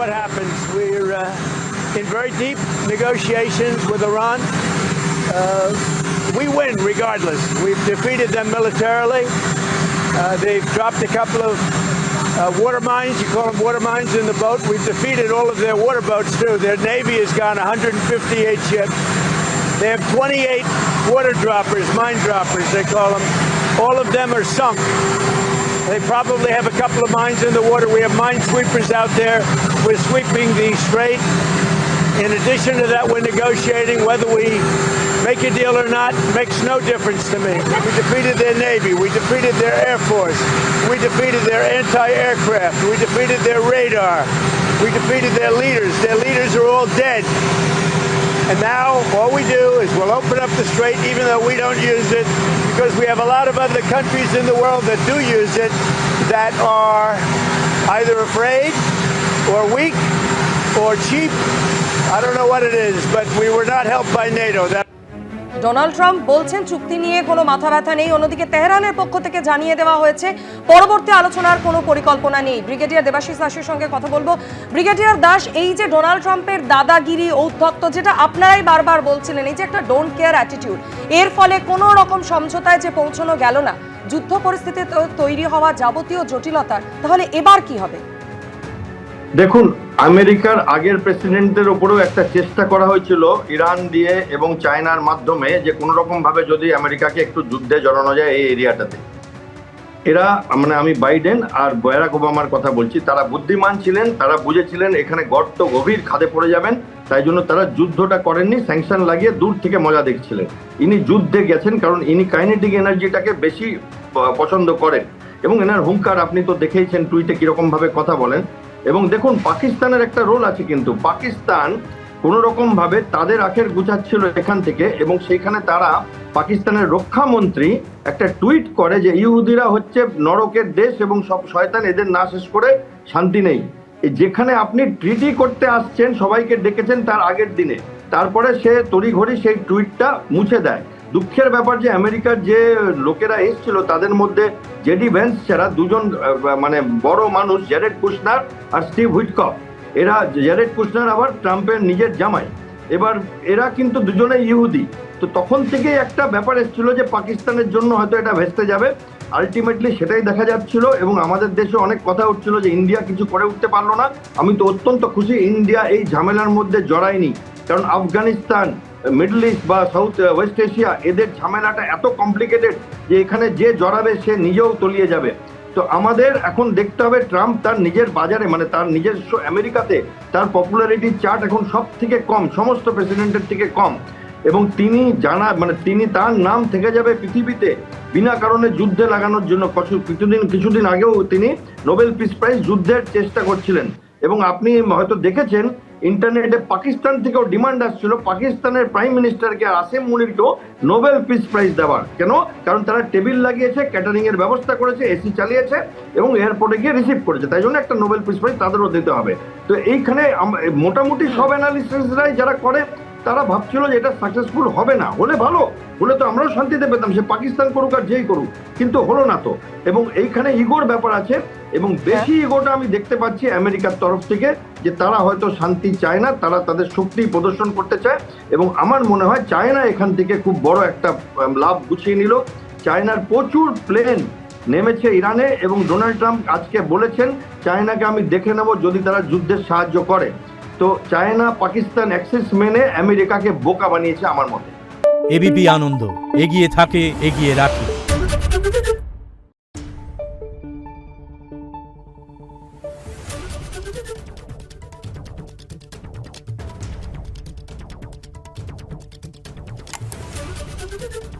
what happens. We're in very deep negotiations with Iran. We win regardless. We've defeated them militarily. They've dropped a couple of water mines, you call them water mines, in the boat. We've defeated all of their water boats too. Their Navy has gone 158 ships. They have 28 water droppers, mine droppers they call them. All of them are sunk. They probably have a couple of mines in the water. We have mine sweepers out there. We're sweeping the strait. In addition to that, we're negotiating whether we make a deal or not. Makes no difference to me. We defeated their Navy. We defeated their Air Force. We defeated their anti-aircraft. We defeated their radar. We defeated their leaders. Their leaders are all dead. And now all we do is we'll open up the strait even though we don't use it, because we have a lot of other countries in the world that do use it that are either afraid or weak or cheap. I don't know what it is, but we were not helped by NATO. Donald Trump বলছেন চুক্তি নিয়ে কোনো মাথা ব্যথা নেই। অন্যদিকে তেহরানের পক্ষ থেকে জানিয়ে দেওয়া হয়েছে পরবর্তী আলোচনার কোনো পরিকল্পনা নেই। ব্রিগেডিয়ার দেবাশিস দাসের সঙ্গে কথা বলবো। ব্রিগেডিয়ার দাস, এই যে ডোনাল্ড ট্রাম্পের দাদাগিরি, ঔদ্ধত্য, যেটা আপনারাই বারবার বলছিলেন, এই যে একটা ডোন্ট কেয়ার অ্যাটিটিউড, এর ফলে কোনো রকম সমঝোতায় যে পৌঁছানো গেল না, যুদ্ধ পরিস্থিতি তৈরি হওয়া যাবতীয় জটিলতার, তাহলে এবার কি হবে? দেখুন, আমেরিকার আগের প্রেসিডেন্টদের উপরেও একটা চেষ্টা করা হয়েছিল ইরান দিয়ে এবং চায়নার মাধ্যমে যে কোনো রকম ভাবে যদি আমেরিকাকে একটু যুদ্ধে জড়ানো যায় এই এরিয়াটাতে। এরা মানে আমি বাইডেন আর বারাক ওবামার কথা বলছি, তারা বুদ্ধিমান ছিলেন, তারা বুঝেছিলেন এখানে গর্ত গভীর খাদে পড়ে যাবেন, তাই জন্য তারা যুদ্ধটা করেননি, স্যাংশন লাগিয়ে দূর থেকে মজা দেখছিলেন। ইনি যুদ্ধে গেছেন কারণ ইনি কাইনেটিক এনার্জিটাকে বেশি পছন্দ করেন এবং এনার হুঙ্কার আপনি তো দেখেইছেন টুইটে কিরকম ভাবে কথা বলেন। এবং দেখুন, পাকিস্তানের একটা রোল আছে, কিন্তু পাকিস্তান কোনো রকম ভাবে তাদের আখের গুছাচ্ছিল এখান থেকে, এবং সেইখানে তারা পাকিস্তানের রক্ষামন্ত্রী একটা টুইট করে যে ইহুদিরা হচ্ছে নরকের দেশ এবং সব শয়তান, এদের না শেষ করে শান্তি নেই। যেখানে আপনি ট্রিটি করতে আসছেন, সবাইকে ডেকেছেন তার আগের দিনে, তারপরে সে তড়িঘড়ি সেই টুইটটা মুছে দেয়। দুঃখের ব্যাপার যে আমেরিকার যে লোকেরা এসেছিল তাদের মধ্যে জেডি ভ্যান্স ছাড়া দুজন মানে বড় মানুষ, জ্যারেড কুশনার আর স্টিভ হুইটকফ, এরা জ্যারেড কুশনার আবার ট্রাম্পের নিজের জামাই, এবার এরা কিন্তু দুজনে ইহুদি। তো তখন থেকেই একটা ব্যাপার এসেছিল যে পাকিস্তানের জন্য হয়তো এটা ভেস্তে যাবে। আলটিমেটলি সেটাই দেখা যাচ্ছিল এবং আমাদের দেশে অনেক কথা উঠছিল যে ইন্ডিয়া কিছু করে উঠতে পারলো না। আমি তো অত্যন্ত খুশি ইন্ডিয়া এই ঝামেলার মধ্যে জড়ায়নি, কারণ আফগানিস্তান, মিডল ইস্ট বা সাউথ ওয়েস্ট এশিয়া, এদের ঝামেলাটা এত কমপ্লিকেটেড যে এখানে যে জড়াবে সে নিজেও তলিয়ে যাবে। তো আমাদের এখন দেখতে হবে ট্রাম্প তার নিজের বাজারে, মানে তার নিজস্ব আমেরিকাতে তার পপুলারিটি চার্ট এখন সব থেকে কম, সমস্ত প্রেসিডেন্টের থেকে কম, এবং তিনি তিনি তার নাম থেকে যাবে পৃথিবীতে বিনা কারণে যুদ্ধে লাগানোর জন্য। কিছুদিন আগেও তিনি নোবেল পিস প্রাইজ যুদ্ধের চেষ্টা করছিলেন, এবং আপনি হয়তো দেখেছেন ইন্টারনেটে পাকিস্তান থেকেও ডিমান্ড আসছিল পাকিস্তানের প্রাইম মিনিস্টারকে আসিম মুনিরকেও নোবেল পিস প্রাইজ দেওয়ার। কেন? কারণ তারা টেবিল লাগিয়েছে, ক্যাটারিং এর ব্যবস্থা করেছে, এসি চালিয়েছে এবং এয়ারপোর্টে গিয়ে রিসিভ করেছে, তাই জন্য একটা নোবেল পিস প্রাইজ তাদেরও দিতে হবে। তো এইখানে মোটামুটি সব অ্যানালিসিসরাই যারা করে তারা ভাবছিল যে এটা সাকসেসফুল হবে না, হলে ভালো, হলে তো আমরাও শান্তিতে পেতাম, সে পাকিস্তান করুক আর যেই করুক, কিন্তু হলো না তো। এবং এইখানে ইগোর ব্যাপার আছে, এবং বেশি ইগোটা আমি দেখতে পাচ্ছি আমেরিকার তরফ থেকে, যে তারা হয়তো শান্তি চায় না, তারা তাদের শক্তি প্রদর্শন করতে চায়। এবং আমার মনে হয় চায়না এখান থেকে খুব বড় একটা লাভ গুছিয়ে নিল। চায়নার প্রচুর প্লেন নেমেছে ইরানে, এবং ডোনাল্ড ট্রাম্প আজকে বলেছেন চায়নাকে আমি দেখে নেব যদি তারা যুদ্ধের সাহায্য করে। তো চায়না পাকিস্তান অ্যাক্সিস মেনে আমেরিকাকে বোকা বানিয়েছে আমার মতে। এবিপি আনন্দ, এগিয়ে থাকে, এগিয়ে রাখে। Thank you.